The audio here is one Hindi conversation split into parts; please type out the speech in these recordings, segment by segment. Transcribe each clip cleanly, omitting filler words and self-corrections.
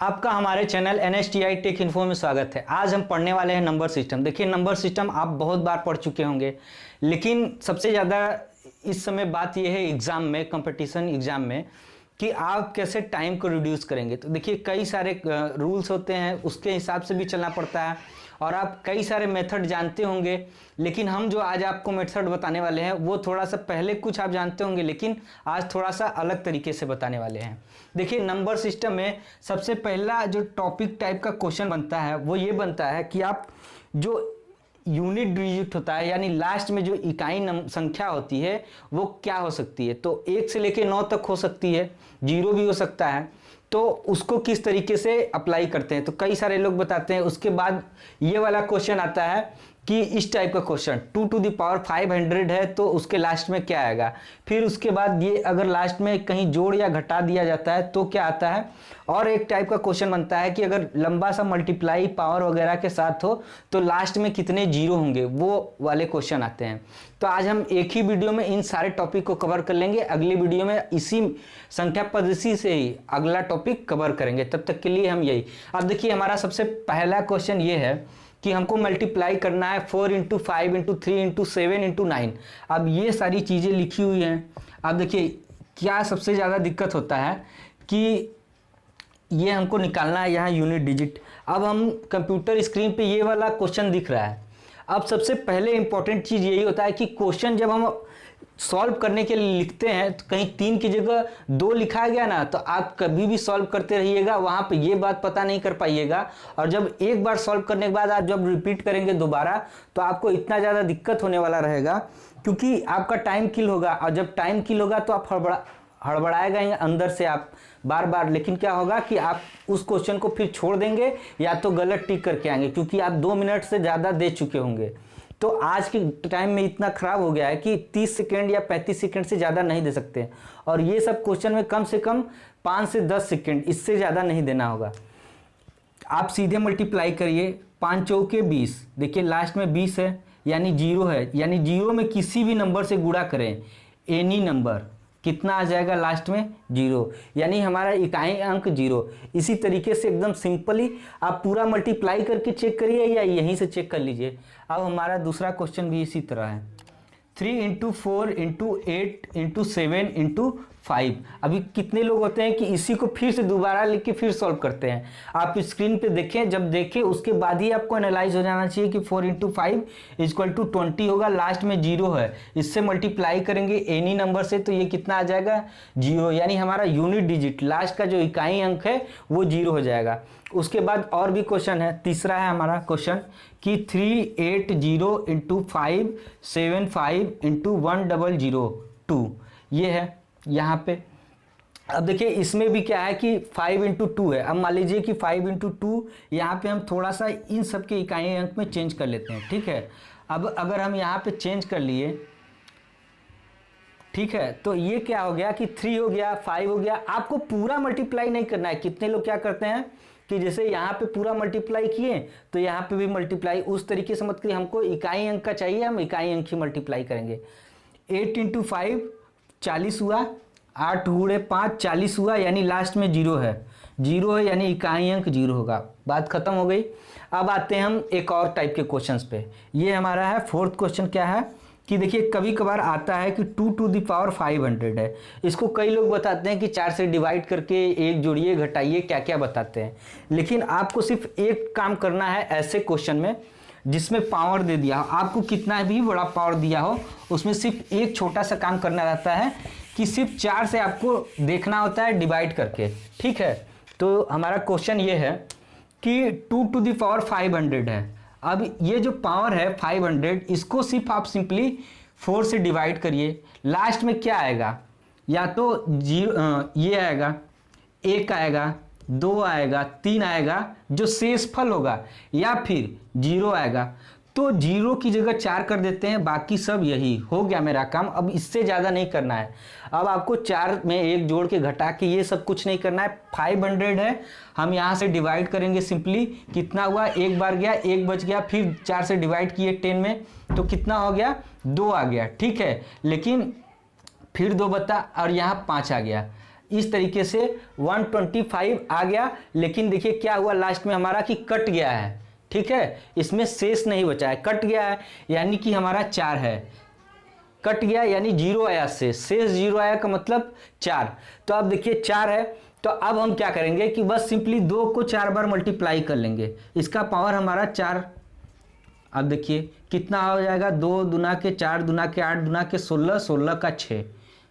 आपका हमारे चैनल NSTI टेक इन्फो में स्वागत है। आज हम पढ़ने वाले हैं नंबर सिस्टम। देखिए, नंबर सिस्टम आप बहुत बार पढ़ चुके होंगे, लेकिन सबसे ज़्यादा इस समय बात यह है एग्ज़ाम में, कंपटीशन एग्ज़ाम में, कि आप कैसे टाइम को रिड्यूस करेंगे। तो देखिए, कई सारे रूल्स होते हैं, उसके हिसाब से भी चलना पड़ता है और आप कई सारे मेथड जानते होंगे। लेकिन हम जो आज आपको मेथड बताने वाले हैं वो थोड़ा सा, पहले कुछ आप जानते होंगे लेकिन आज थोड़ा सा अलग तरीके से बताने वाले हैं। देखिए, नंबर सिस्टम में सबसे पहला जो टॉपिक टाइप का क्वेश्चन बनता है वो ये बनता है कि आप जो यूनिट डिजिट होता है, यानी लास्ट में जो इकाई संख्या होती है वो क्या हो सकती है। तो 1 से लेकर 9 तक हो सकती है, 0 भी हो सकता है। तो उसको किस तरीके से अप्लाई करते हैं, तो कई सारे लोग बताते हैं। उसके बाद ये वाला क्वेश्चन आता है कि इस टाइप का क्वेश्चन 2 टू द पावर 500 है तो उसके लास्ट में क्या आएगा। फिर उसके बाद ये अगर लास्ट में कहीं जोड़ या घटा दिया जाता है तो क्या आता है। और एक टाइप का क्वेश्चन बनता है कि अगर लंबा सा मल्टीप्लाई पावर वगैरह के साथ हो तो लास्ट में कितने जीरो होंगे, वो वाले क्वेश्चन आते हैं। तो आज हम एक ही वीडियो में इन सारे टॉपिक को कवर कर लेंगे। अगली वीडियो में इसी संख्या पद्धति से ही अगला टॉपिक कवर करेंगे। तब तक के लिए हम यही, अब देखिए हमारा सबसे पहला क्वेश्चन ये है कि हमको मल्टीप्लाई करना है 4 इंटू 5 इंटू 3 इंटू 7 इंटू 9। अब ये सारी चीज़ें लिखी हुई हैं। अब देखिए क्या सबसे ज़्यादा दिक्कत होता है कि ये हमको निकालना है यहाँ यूनिट डिजिट। अब हम कंप्यूटर स्क्रीन पे ये वाला क्वेश्चन दिख रहा है। अब सबसे पहले इंपॉर्टेंट चीज़ यही होता है कि क्वेश्चन जब हम सॉल्व करने के लिए लिखते हैं तो कहीं 3 की जगह 2 लिखा गया ना, तो आप कभी भी सॉल्व करते रहिएगा, वहाँ पे ये बात पता नहीं कर पाइएगा। और जब एक बार सॉल्व करने के बाद आप जब रिपीट करेंगे दोबारा, तो आपको इतना ज़्यादा दिक्कत होने वाला रहेगा, क्योंकि आपका टाइम किल होगा। और जब टाइम किल होगा तो आप हड़बड़ाएगा अंदर से आप बार बार। लेकिन क्या होगा कि आप उस क्वेश्चन को फिर छोड़ देंगे या तो गलत टिक करके आएंगे, क्योंकि आप 2 मिनट से ज़्यादा दे चुके होंगे। तो आज के टाइम में इतना खराब हो गया है कि 30 सेकेंड या 35 सेकेंड से ज़्यादा नहीं दे सकते। और ये सब क्वेश्चन में कम से कम 5 से 10 सेकेंड, इससे ज़्यादा नहीं देना होगा। आप सीधे मल्टीप्लाई करिए, 5 चौके 20। देखिए लास्ट में 20 है यानी 0 है, यानी 0 में किसी भी नंबर से गुणा करें, एनी नंबर, कितना आ जाएगा लास्ट में 0, यानी हमारा इकाई अंक 0। इसी तरीके से एकदम सिंपली आप पूरा मल्टीप्लाई करके चेक करिए या यहीं से चेक कर लीजिए। अब हमारा दूसरा क्वेश्चन भी इसी तरह है, 3 इंटू 4 इंटू 8 इंटू 7 इंटू 5। अभी कितने लोग होते हैं कि इसी को फिर से दोबारा लिख के फिर सॉल्व करते हैं। आप स्क्रीन पे देखें, जब देखें उसके बाद ही आपको एनालाइज हो जाना चाहिए कि 4 इंटू 5 इक्वल टू 20 होगा, लास्ट में 0 है, इससे मल्टीप्लाई करेंगे एनी नंबर से तो ये कितना आ जाएगा 0, यानी हमारा यूनिट डिजिट लास्ट का जो इकाई अंक है वो 0 हो जाएगा। उसके बाद और भी क्वेश्चन है, तीसरा है हमारा क्वेश्चन कि 380 इंटू 575 इंटू 1002, ये है यहाँ पे। अब देखिए इसमें भी क्या है कि 5 इंटू 2 है। अब मान लीजिए कि 5 इंटू 2, यहाँ पे हम थोड़ा सा इन सब के इकाई अंक में चेंज कर लेते हैं, ठीक है। अब अगर हम यहाँ पे चेंज कर लिए, ठीक है, तो ये क्या हो गया कि 3 हो गया, 5 हो गया। आपको पूरा मल्टीप्लाई नहीं करना है। कितने लोग क्या करते हैं कि जैसे यहाँ पे पूरा मल्टीप्लाई किए तो यहाँ पे भी मल्टीप्लाई, उस तरीके से मत करिए। हमको इकाई अंक का चाहिए, हम इकाई अंक ही मल्टीप्लाई करेंगे। 8 इंटू 5 40 हुआ, 8 गुणे 5 40 हुआ, यानी लास्ट में 0 है। 0 है यानी इकाई अंक 0 होगा। बात खत्म हो गई। अब आते हैं हम एक और टाइप के क्वेश्चंस पे। ये हमारा है फोर्थ क्वेश्चन। क्या है कि देखिए कभी कभार आता है कि 2 टू द पावर 500 है। इसको कई लोग बताते हैं कि 4 से डिवाइड करके 1 जोड़िए घटाइए, क्या क्या बताते हैं। लेकिन आपको सिर्फ एक काम करना है ऐसे क्वेश्चन में जिसमें पावर दे दिया हो, आपको कितना भी बड़ा पावर दिया हो, उसमें सिर्फ एक छोटा सा काम करना रहता है कि सिर्फ 4 से आपको देखना होता है डिवाइड करके, ठीक है। तो हमारा क्वेश्चन ये है कि 2 टू द पावर 500 है। अब ये जो पावर है 500, इसको सिर्फ आप सिंपली 4 से डिवाइड करिए। लास्ट में क्या आएगा, या तो 0 ये आएगा, 1 आएगा, 2 आएगा, 3 आएगा जो शेषफल होगा, या फिर 0 आएगा। तो 0 की जगह 4 कर देते हैं, बाकी सब यही हो गया मेरा काम। अब इससे ज़्यादा नहीं करना है। अब आपको 4 में 1 जोड़ के घटा के ये सब कुछ नहीं करना है। 500 है, हम यहाँ से डिवाइड करेंगे सिंपली। कितना हुआ, 1 बार गया, 1 बच गया, फिर 4 से डिवाइड किए 10 में, तो कितना हो गया 2 आ गया, ठीक है। लेकिन फिर 2 बता और यहाँ 5 आ गया। इस तरीके से 125 आ गया, लेकिन देखिए क्या हुआ लास्ट में हमारा कि कट गया है, ठीक है, इसमें शेष नहीं बचा है, कट गया है, यानी कि हमारा 4 है, कट गया यानी 0 आया, शेष 0 आया का मतलब 4। तो अब देखिए 4 है, तो अब हम क्या करेंगे कि बस सिंपली 2 को 4 बार मल्टीप्लाई कर लेंगे, इसका पावर हमारा 4। अब देखिए कितना हो जाएगा, 2 दूना के 4 दूना के 8 दूना के 16, 16 का 6,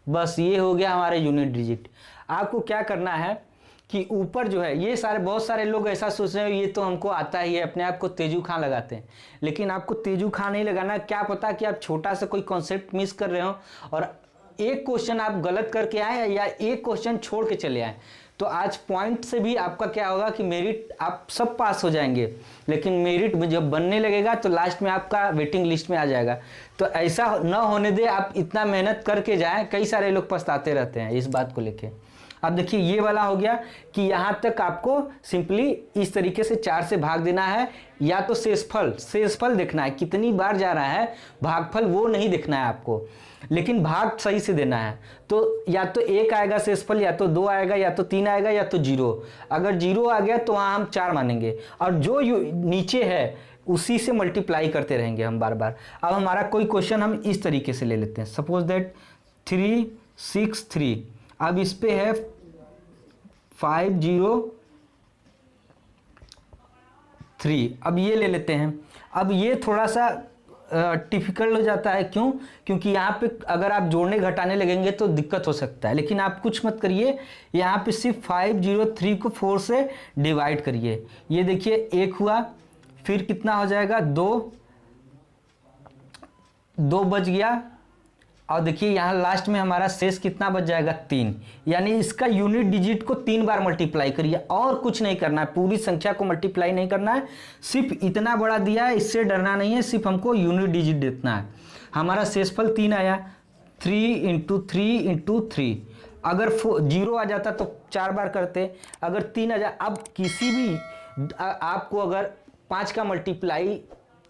बस ये हो गया हमारे यूनिट डिजिट। आपको क्या करना है कि ऊपर जो है ये सारे, बहुत सारे लोग ऐसा सोच रहे हैं ये तो हमको आता ही है, अपने आप को तेजू खां लगाते हैं, लेकिन आपको तेजू खां नहीं लगाना। क्या पता कि आप छोटा सा कोई कॉन्सेप्ट मिस कर रहे हो और एक क्वेश्चन आप गलत करके आए या एक क्वेश्चन छोड़ के चले आए, तो आज पॉइंट से भी आपका क्या होगा कि मेरिट, आप सब पास हो जाएंगे, लेकिन मेरिट जब बनने लगेगा तो लास्ट में आपका वेटिंग लिस्ट में आ जाएगा। तो ऐसा न होने दे, आप इतना मेहनत करके जाएं, कई सारे लोग पछताते रहते हैं इस बात को लेके। अब देखिए ये वाला हो गया कि यहाँ तक आपको सिंपली इस तरीके से 4 से भाग देना है, या तो शेषफल देखना है कितनी बार जा रहा है, भागफल वो नहीं देखना है आपको, लेकिन भाग सही से देना है। तो या तो 1 आएगा शेषफल, या तो 2 आएगा, या तो 3 आएगा, या तो 0। अगर 0 आ गया तो वहाँ हम 4 मानेंगे, और जो नीचे है उसी से मल्टीप्लाई करते रहेंगे हम बार बार। अब हमारा कोई क्वेश्चन हम इस तरीके से ले लेते हैं, सपोज दैट 3 6 3, अब इस पे है 5 0 3, अब ये ले लेते हैं। अब ये थोड़ा सा डिफिकल्ट हो जाता है, क्यों? क्योंकि यहाँ पे अगर आप जोड़ने घटाने लगेंगे तो दिक्कत हो सकता है, लेकिन आप कुछ मत करिए, यहाँ पे सिर्फ 5 0 3 को 4 से डिवाइड करिए। ये देखिए 1 हुआ, फिर कितना हो जाएगा 2 बच गया, और देखिए यहाँ लास्ट में हमारा शेष कितना बच जाएगा 3, यानी इसका यूनिट डिजिट को 3 बार मल्टीप्लाई करिए, और कुछ नहीं करना है, पूरी संख्या को मल्टीप्लाई नहीं करना है, सिर्फ इतना बड़ा दिया है इससे डरना नहीं है, सिर्फ हमको यूनिट डिजिट देना है। हमारा शेषफल 3 आया, 3 × 3 × 3, अगर 0 आ जाता तो 4 बार करते, अगर 3 आ जाए, अब किसी भी आपको अगर 5 का मल्टीप्लाई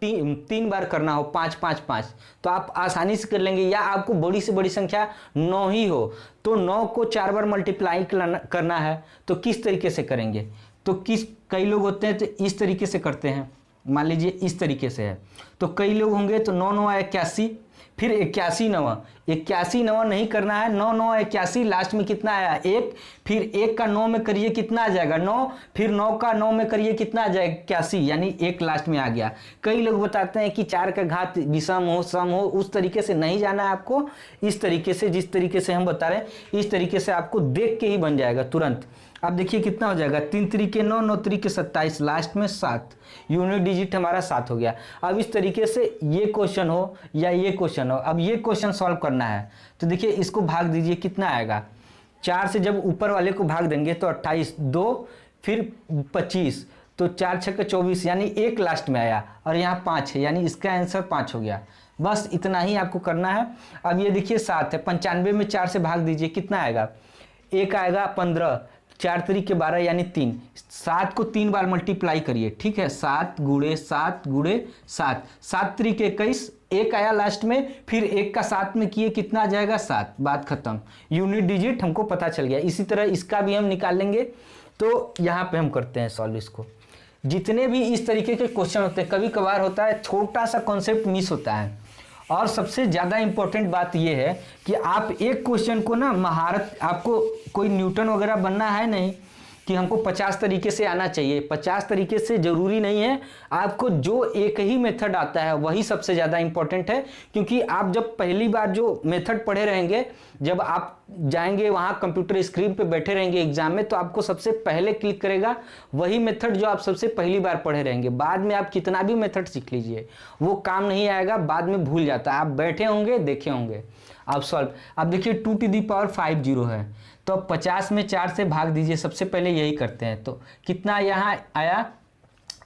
3 बार करना हो, 5 5 5, तो आप आसानी से कर लेंगे, या आपको बड़ी से बड़ी संख्या 9 ही हो तो 9 को 4 बार मल्टीप्लाई करना है, तो किस तरीके से करेंगे? तो कई लोग होते हैं तो इस तरीके से करते हैं, मान लीजिए इस तरीके से है, तो कई लोग होंगे तो 9 9 81, फिर 81 9, 81 9 नहीं करना है, 9 9 81, लास्ट में कितना आया 1, फिर 1 का 9 में करिए कितना आ जाएगा 9, फिर 9 का 9 में करिए कितना आ जाएगा 81, यानी 1 लास्ट में आ गया। कई लोग बताते हैं कि 4 का घात विषम हो सम हो, उस तरीके से नहीं जाना है आपको, इस तरीके से जिस तरीके से हम बता रहे हैं इस तरीके से आपको देख के ही बन जाएगा तुरंत। अब देखिए कितना हो जाएगा, 3 3 के 9, 9 3 के 27, लास्ट में 7, यूनिट डिजिट हमारा 7 हो गया। अब इस तरीके से ये क्वेश्चन हो या ये क्वेश्चन हो, अब ये क्वेश्चन सॉल्व करना है, तो देखिए इसको भाग दीजिए, कितना आएगा, 4 से जब ऊपर वाले को भाग देंगे तो 28, 2 फिर 25, तो 4 6 24, यानी 1 लास्ट में आया, और यहाँ 5 है, यानी इसका आंसर 5 हो गया। बस इतना ही आपको करना है। अब ये देखिए 7 है, 95 में 4 से भाग दीजिए, कितना आएगा, 1 आएगा 15, 4 3 के 12 यानी 3, 7 को 3 बार मल्टीप्लाई करिए, ठीक है, 7 × 7 × 7, 7 3 के 21, 1 आया लास्ट में, फिर 1 का 7 में किए कितना आ जाएगा 7, बात खत्म, यूनिट डिजिट हमको पता चल गया। इसी तरह इसका भी हम निकाल लेंगे, तो यहाँ पे हम करते हैं सॉल्व इसको। जितने भी इस तरीके के क्वेश्चन होते हैं, कभी कभार होता है छोटा सा कॉन्सेप्ट मिस होता है, और सबसे ज़्यादा इंपॉर्टेंट बात यह है कि आप एक क्वेश्चन को ना महारत, आपको कोई न्यूटन वगैरह बनना है नहीं कि हमको 50 तरीके से आना चाहिए, 50 तरीके से ज़रूरी नहीं है, आपको जो एक ही मेथड आता है वही सबसे ज़्यादा इंपॉर्टेंट है। क्योंकि आप जब पहली बार जो मेथड पढ़े रहेंगे, जब आप जाएंगे वहाँ कंप्यूटर स्क्रीन पे बैठे रहेंगे एग्जाम में, तो आपको सबसे पहले क्लिक करेगा वही मेथड जो आप सबसे पहली बार पढ़े रहेंगे। बाद में आप कितना भी मेथड सीख लीजिए वो काम नहीं आएगा, बाद में भूल जाता है। आप बैठे होंगे, देखे होंगे, आप सॉल्व। अब देखिए 2⁵ 0 है, तो 50 में 4 से भाग दीजिए, सबसे पहले यही करते हैं। तो कितना यहाँ आया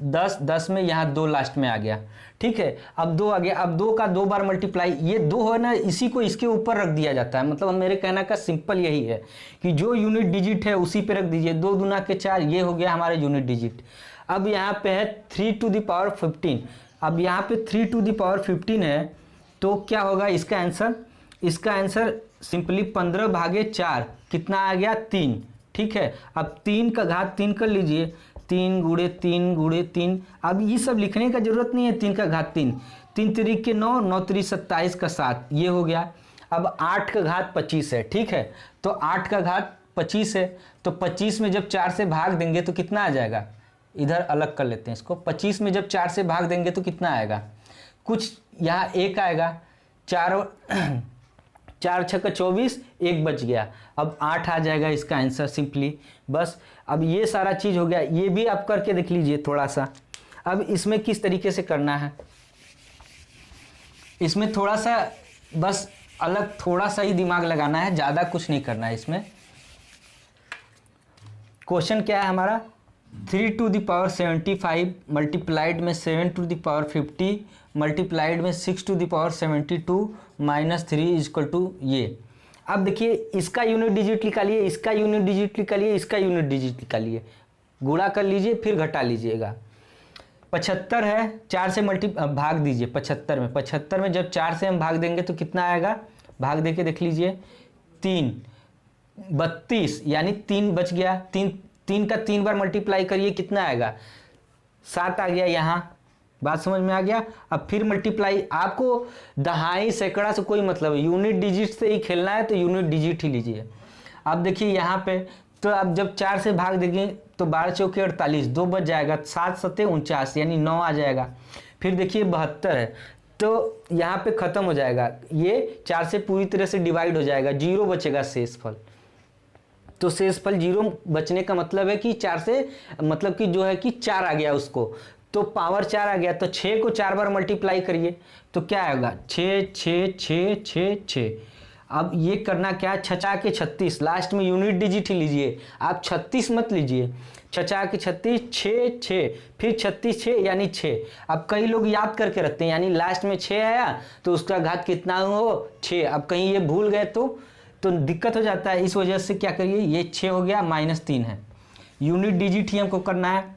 10, 10 में यहाँ 2 लास्ट में आ गया, ठीक है। अब 2 आ गया, अब 2 का 2 बार मल्टीप्लाई, ये 2 है ना, इसी को इसके ऊपर रख दिया जाता है। मतलब मेरे कहना का सिंपल यही है कि जो यूनिट डिजिट है उसी पे रख दीजिए। 2 दूना के 4, ये हो गया हमारा यूनिट डिजिट। अब यहाँ पे है 3⁵15, अब यहाँ पे 3⁵15 है, तो क्या होगा इसका आंसर? इसका आंसर सिंपली 15/4 कितना आ गया 3, ठीक है। अब 3 का घात 3 कर लीजिए, 3 गुणे 3 गुणे 3। अब ये सब लिखने का जरूरत नहीं है, 3 का घात 3, 3 तिरिक के 9, 9 तिरिक 27 का 7, ये हो गया। अब 8 का घात 25 है, ठीक है। तो 8 का घात 25 है, तो 25 में जब 4 से भाग देंगे तो कितना आ जाएगा, इधर अलग कर लेते हैं इसको। 25 में जब 4 से भाग देंगे तो कितना आएगा, कुछ यहाँ 1 आएगा, 4 छक्का 24, 1 बच गया। अब 8 आ जाएगा इसका आंसर सिंपली, बस। अब ये सारा चीज़ हो गया, ये भी आप करके देख लीजिए थोड़ा सा। अब इसमें किस तरीके से करना है, इसमें थोड़ा सा बस अलग थोड़ा सा ही दिमाग लगाना है, ज़्यादा कुछ नहीं करना है इसमें। क्वेश्चन क्या है हमारा, 3 टू द पावर 75 मल्टीप्लाइड में 7 टू द पावर 50 मल्टीप्लाइड में 6 to the power 72 minus 3 equal to ये। अब देखिए इसका यूनिट डिजिट निकालिए, इसका यूनिट डिजिट निकालिए, इसका यूनिट डिजिट निकालिए, गुणा कर लीजिए फिर घटा लीजिएगा। 75 है, 4 से भाग दीजिए 75 में, 75 में जब 4 से हम भाग देंगे तो कितना आएगा, भाग दे के देख लीजिए, 3 32 यानी 3 बच गया। 3 का 3 बार मल्टीप्लाई करिए, कितना आएगा, 7 आ गया। यहाँ बात समझ में आ गया। अब फिर मल्टीप्लाई, आपको दहाई सैकड़ा से कोई मतलब है, यूनिट डिजिट से ही खेलना है तो यूनिट डिजिट ही लीजिए। अब देखिए यहाँ पे, तो अब जब 4 से भाग देंगे तो 12 चौके 48, 2 बच जाएगा, 7 सत्ते 49 यानी 9 आ जाएगा। फिर देखिए 72 है, तो यहाँ पे ख़त्म हो जाएगा, ये 4 से पूरी तरह से डिवाइड हो जाएगा, 0 बचेगा शेषफल। तो शेषफल 0 बचने का मतलब है कि 4 से मतलब कि जो है कि 4 आ गया उसको, तो पावर 4 आ गया। तो 6 को 4 बार मल्टीप्लाई करिए तो क्या आएगा, 6 6 6 6 6। अब ये करना क्या है, 6 के 36, लास्ट में यूनिट डिजिट ही लीजिए, आप 36 मत लीजिए। 6 के 36, 6 6 फिर 36 6 यानी 6। अब कई लोग याद करके रखते हैं, यानी लास्ट में 6 आया तो उसका घात कितना हो 6। अब कहीं ये भूल गए तो दिक्कत हो जाता है, इस वजह से क्या करिए, ये 6 हो गया, -3 है, यूनिट डिजिट ही हमको करना है।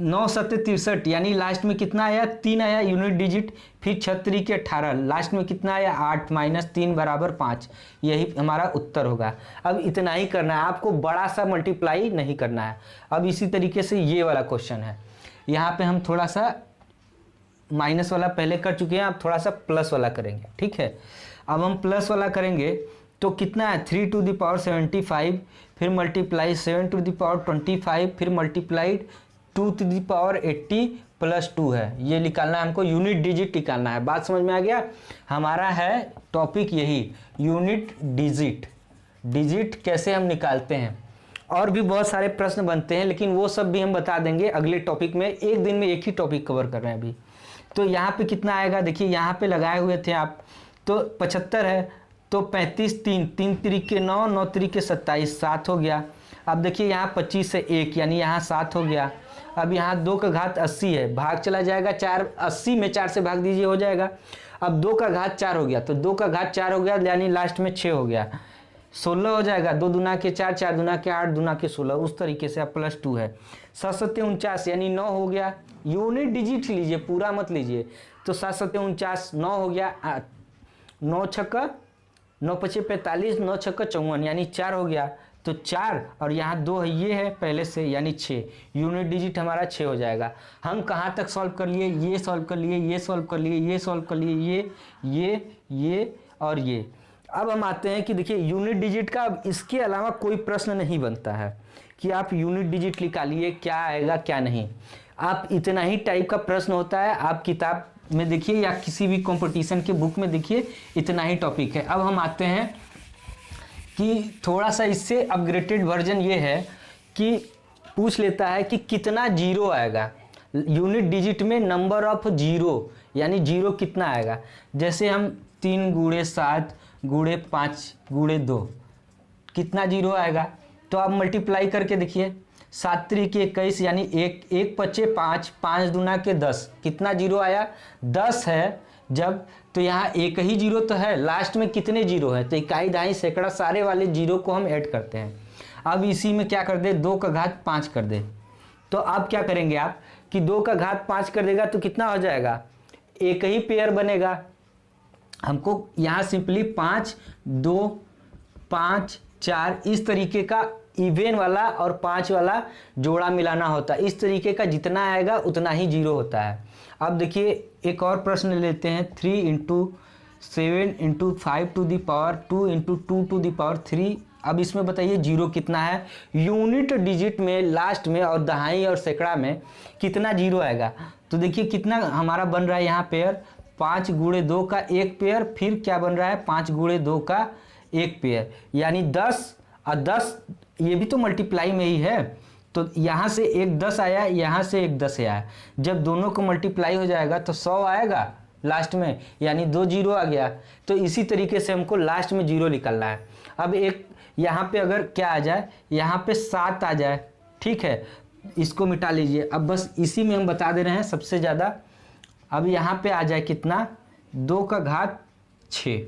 9 सत्ते 63 यानी लास्ट में कितना आया, 3 आया यूनिट डिजिट। फिर 36 के 18 लास्ट में कितना आया, 8 -3 = 5, यही हमारा उत्तर होगा। अब इतना ही करना है, आपको बड़ा सा मल्टीप्लाई नहीं करना है। अब इसी तरीके से ये वाला क्वेश्चन है, यहाँ पे हम थोड़ा सा माइनस वाला पहले कर चुके हैं, अब थोड़ा सा प्लस वाला करेंगे, ठीक है। अब हम प्लस वाला करेंगे तो कितना है, 3 टू द पावर 75 फिर मल्टीप्लाई 7 टू द पावर 25 फिर मल्टीप्लाइड 2 टू द पावर 80 + 2 है, ये निकालना है हमको, यूनिट डिजिट निकालना है। बात समझ में आ गया, हमारा है टॉपिक यही, यूनिट डिजिट, डिजिट कैसे हम निकालते हैं। और भी बहुत सारे प्रश्न बनते हैं, लेकिन वो सब भी हम बता देंगे अगले टॉपिक में, एक दिन में एक ही टॉपिक कवर कर रहे हैं अभी। तो यहाँ पे कितना आएगा, देखिए यहाँ पे लगाए हुए थे आप, तो 75 है, तो 35 3 3 तिरिक के 9 9 तिरिक के 27, 7 हो गया। अब देखिए यहाँ 25 से 1 यानी यहाँ 7 हो गया। अब यहाँ 2 का घात 80 है, भाग चला जाएगा, 4 80 में 4 से भाग दीजिए हो जाएगा। अब 2 का घात 4 हो गया, तो 2 का घात 4 हो गया यानी लास्ट में 6 हो गया, 16 हो जाएगा। 2 दूना के 4, 4 दूना के 8, दूना के 16, उस तरीके से अब +2 है। 7 सत्ते 49 यानी 9 हो गया, यूनिट डिजिट लीजिए, पूरा मत लीजिए। तो 7 सत्ते 49, 9 हो गया, 9 छक्का 9 पचे 45, 9 छक्का 54 यानी 4 हो गया। तो 4 और यहाँ 2 है, ये है पहले से यानी 6, यूनिट डिजिट हमारा 6 हो जाएगा। हम कहाँ तक सॉल्व कर लिए, ये सॉल्व कर लिए, ये सॉल्व कर लिए, ये सॉल्व कर लिए, ये और ये। अब हम आते हैं कि देखिए यूनिट डिजिट का अब इसके अलावा कोई प्रश्न नहीं बनता है कि आप यूनिट डिजिट निकालिए, क्या आएगा क्या नहीं। आप इतना ही टाइप का प्रश्न होता है, आप किताब में देखिए या किसी भी कंपटीशन के बुक में देखिए, इतना ही टॉपिक है। अब हम आते हैं कि थोड़ा सा इससे अपग्रेडेड वर्जन ये है कि पूछ लेता है कि कितना जीरो आएगा यूनिट डिजिट में, नंबर ऑफ जीरो यानी जीरो कितना आएगा। जैसे हम 3 × 7 × 5 × 2 कितना जीरो आएगा, तो आप मल्टीप्लाई करके देखिए, 7 त्रिक 21 यानी 1 पचे 5, 5 दूना के 10, कितना जीरो आया, 10 है जब, तो यहाँ एक ही जीरो तो है, लास्ट में कितने जीरो है, तो इकाई दहाई सैकड़ा सारे वाले जीरो को हम ऐड करते हैं। अब इसी में क्या कर दे, 2 का घात 5 कर दे। तो अब क्या करेंगे आप कि 2 का घात 5 कर देगा तो कितना हो जाएगा, एक ही पेयर बनेगा। हमको यहाँ सिंपली 5 2 5 4 इस तरीके का इवन वाला और 5 वाला जोड़ा मिलाना होता है। इस तरीके का जितना आएगा उतना ही जीरो होता है। अब देखिए एक और प्रश्न लेते हैं, 3 × 7 × 5 to the power 2 × 2 to the power 3। अब इसमें बताइए जीरो कितना है, यूनिट डिजिट में लास्ट में और दहाई और सैकड़ा में कितना जीरो आएगा। तो देखिए कितना हमारा बन रहा है यहाँ पेयर, 5 × 2 का एक पेयर, फिर क्या बन रहा है 5 × 2 का एक पेयर, यानी 10 और 10 ये भी तो मल्टीप्लाई में ही है। तो यहाँ से एक 10 आया, यहाँ से एक 10 आया, जब दोनों को मल्टीप्लाई हो जाएगा तो 100 आएगा लास्ट में, यानी 2 जीरो आ गया। तो इसी तरीके से हमको लास्ट में जीरो निकालना है। अब एक यहाँ पे अगर क्या आ जाए, यहाँ पे 7 आ जाए, ठीक है, इसको मिटा लीजिए। अब बस इसी में हम बता दे रहे हैं सबसे ज़्यादा। अब यहाँ पे आ जाए कितना, 2 का घात 6।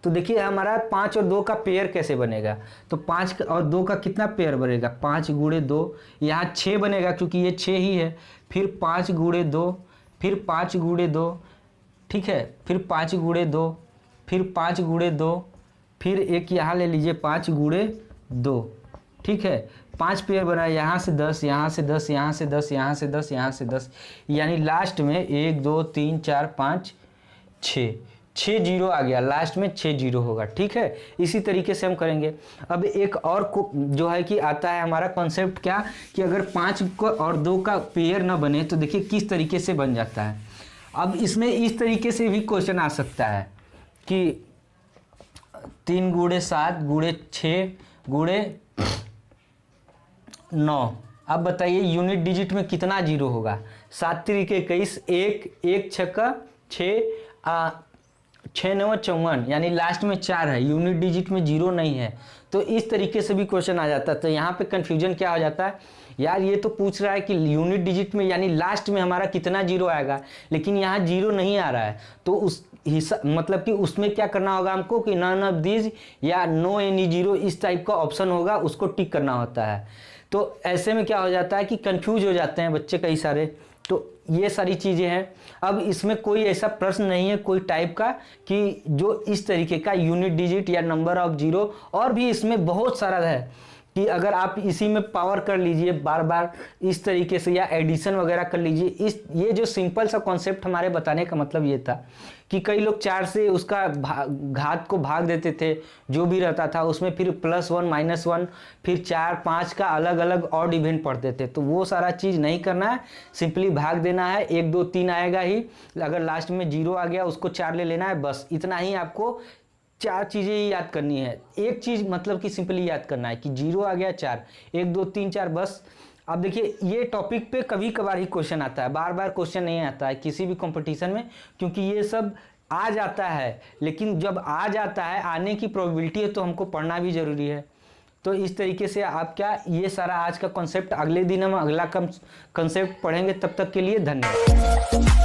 तो देखिए हमारा 5 और 2 का पेयर कैसे बनेगा, तो 5 और 2 का कितना पेयर बनेगा, 5 × 2, यहाँ 6 बनेगा क्योंकि ये 6 ही है, फिर 5 × 2, फिर 5 × 2, ठीक है, फिर 5 × 2, फिर 5 × 2, फिर एक यहाँ ले लीजिए 5 × 2, ठीक है, 5 पेयर बना, यहाँ से 10, यहाँ से 10, यहाँ से 10, यहाँ से 10, यहाँ से 10, यानी लास्ट में 1 2 3 4 5 6 जीरो आ गया, लास्ट में 6 जीरो होगा, ठीक है। इसी तरीके से हम करेंगे। अब एक और जो है कि आता है हमारा कॉन्सेप्ट क्या, कि अगर 5 को और 2 का पेयर ना बने तो देखिए किस तरीके से बन जाता है। अब इसमें इस तरीके से भी क्वेश्चन आ सकता है कि 3 × 7 × 6 × 9। अब बताइए यूनिट डिजिट में कितना जीरो होगा, 7 तरीके 21, 1 छक्का 6 6 9 54, यानी लास्ट में 4 है, यूनिट डिजिट में जीरो नहीं है। तो इस तरीके से भी क्वेश्चन आ जाता है। तो यहाँ पे कन्फ्यूजन क्या हो जाता है, यार ये तो पूछ रहा है कि यूनिट डिजिट में यानी लास्ट में हमारा कितना जीरो आएगा, लेकिन यहाँ जीरो नहीं आ रहा है। तो उस हिस्सा मतलब कि उसमें क्या करना होगा हमको कि नन ऑफ दीज या नो एनी जीरो इस टाइप का ऑप्शन होगा, उसको टिक करना होता है। तो ऐसे में क्या हो जाता है कि कंफ्यूज हो जाते हैं बच्चे कई सारे। तो ये सारी चीज़ें हैं। अब इसमें कोई ऐसा प्रश्न नहीं है कोई टाइप का कि जो इस तरीके का यूनिट डिजिट या नंबर ऑफ जीरो, और भी इसमें बहुत सारा है कि अगर आप इसी में पावर कर लीजिए बार बार इस तरीके से, या एडिशन वगैरह कर लीजिए। ये जो सिंपल सा कॉन्सेप्ट हमारे बताने का मतलब ये था कि कई लोग 4 से उसका घात को भाग देते थे, जो भी रहता था उसमें फिर +1 -1 फिर 4 5 का अलग अलग ऑड इवेंट पढ़ते थे। तो वो सारा चीज़ नहीं करना है, सिंपली भाग देना है, 1 2 3 आएगा ही, अगर लास्ट में जीरो आ गया उसको 4 ले लेना है, बस इतना ही आपको 4 चीज़ें ही याद करनी है। एक चीज़ मतलब कि सिंपली याद करना है कि जीरो आ गया 4, 1 2 3 4 बस। अब देखिए ये टॉपिक पे कभी कभार ही क्वेश्चन आता है, बार बार क्वेश्चन नहीं आता है किसी भी कंपटीशन में, क्योंकि ये सब आ जाता है, लेकिन जब आ जाता है आने की प्रोबेबिलिटी है तो हमको पढ़ना भी ज़रूरी है। तो इस तरीके से आप क्या, ये सारा आज का कॉन्सेप्ट, अगले दिन हम अगला कॉन्सेप्ट पढ़ेंगे। तब तक के लिए धन्यवाद।